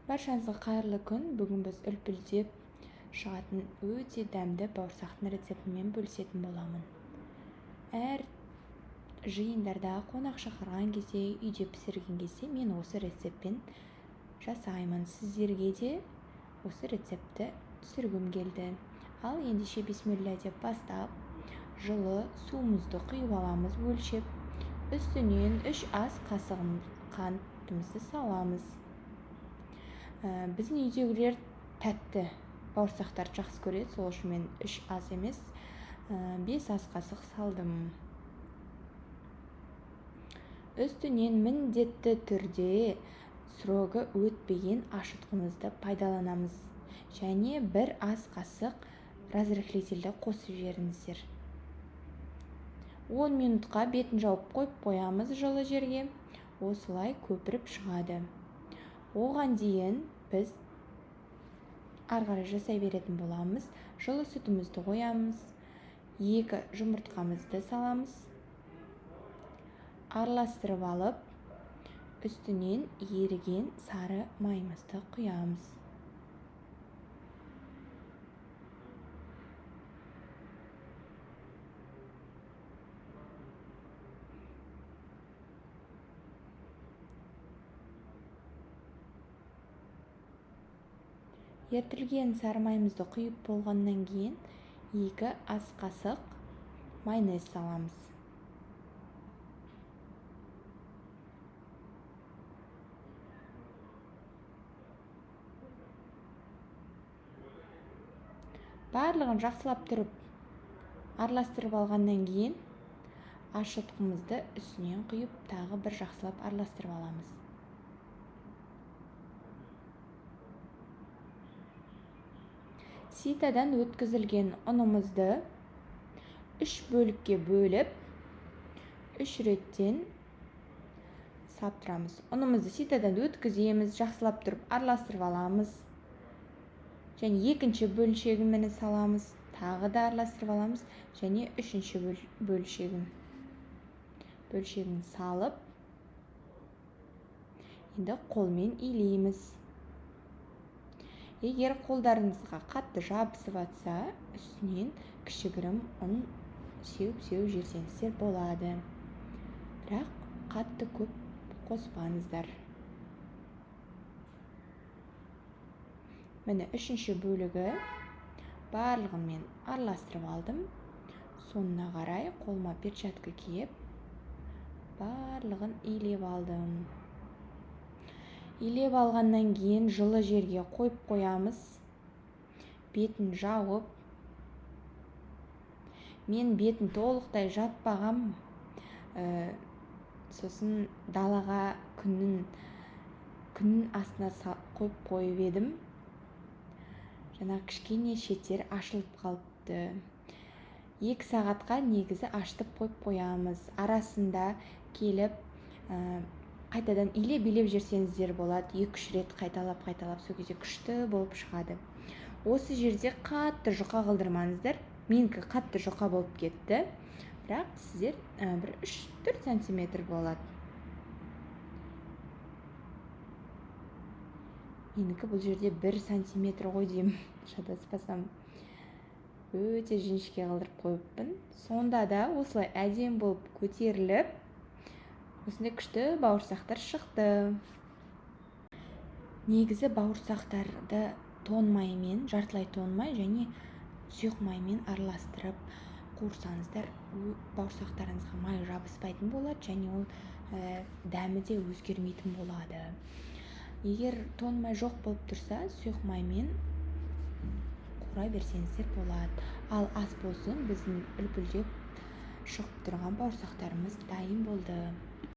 Баршаңызға қайырлы күн. Бүгін біз үлпілдеп шығатын өте дәмді бауырсақтың рецептімен бөлісетін боламын. Әр жиындарда қонақ шақырған кезде, үйде пісірген кезде мен осы рецептпен жасаймын. Сіздерге де осы рецепті түсіргім келді. Ал ендеше бисмилля деп бастап, жылы суымызды құйып аламыз өлшеп. Үстінен 3 ас қасығын қантымызды саламыз. Біздің үйдегілер тәтті бауырсақтар жақсы көреді, сол үшін мен 3 ас емес, 5 ас қасық салдым. Үстінен міндетті түрде срогы өтпеген ашытқымызды пайдаланамыз. Және 1 ас қасық разрыхлительді қосып жіберіңіздер. 10 минутқа бетін жауып қойып қоямыз жылы жерге. Осылай көпіріп шығады. Оған дейін біз ары қарай жасай беретін боламыз. Жылы сүтімізді қоямыз. 2 жұмыртқамызды саламыз. Араластырып алып, үстінен еріген сары майымызды құямыз. Ертілген сары майымызды құйып болғаннан кейін 2 ас қасық майонез саламыз. Барлығын жақсылап тұрып араластырып алғаннан кейін ашытқымызды үстінен құйып тағы бір жақсылап араластырып аламыз. Ситадан өткізілген ұнымызды 3 бөлікке бөліп, 3 реттен саптырамыз. Ұнымызды ситадан өткіземіз, жақсылап тұрып араластырып аламыз. Және екінші бөлшегін саламыз, тағы да араластырып аламыз. Және үшінші бөлшегін салып, енді қолмен илейміз. Егер қолдарыңызға қатты жабысып атса, үстінен кішігірім ұн сеуіп жіберсеңіздер болады. Бірақ қатты көп қоспаңыздар. Міне үшінші бөлігі барлығын мен араластырып алдым. Соңына қарай қолыма перчатка киіп, барлығын илеп алдым. Илеп алғаннан кейін жылы жерге қойып қоямыз. Бетін жауып. Мен бетін толықтай жаппағам. Сосын далаға күннің астына қойып едім. Жаңа кішкене шеттер ашылып қалыпты. 2 сағатқа негізі ашытып қойып қоямыз. Арасында келіп қайтадан илеп жерсеңіздер болады. 2-3 рет қайталап, сол кезде күшті болып шығады. Осы жерде қатты жұқа қылдырмаңыздар. Менікі қатты жұқа болып кетті. Бірақ сіздер бір 3-4 сантиметр болады. Менікі бұл жерде 1 сантиметр ғой деймін, шатаспасам. Өте жіңішке қылдырып қойыппын. Сонда да осылай әдем болып көтеріліп, осындай күшті бауырсақтар шықты. Негізі бауырсақтарды тоң маймен, жартылай тоң май және сұйық маймен араластырып қуырсаңыздар, бауырсақтарыңызға май жабыспайтын болады және ол дәмі де өзгермейтін болады. Егер тоң май жоқ болып тұрса, сұйық маймен қуыра берсеңіздер болады. Ал ас болсын, біздің үлпілдеп шығып тұрған бауырсақтарымыз дайын болды.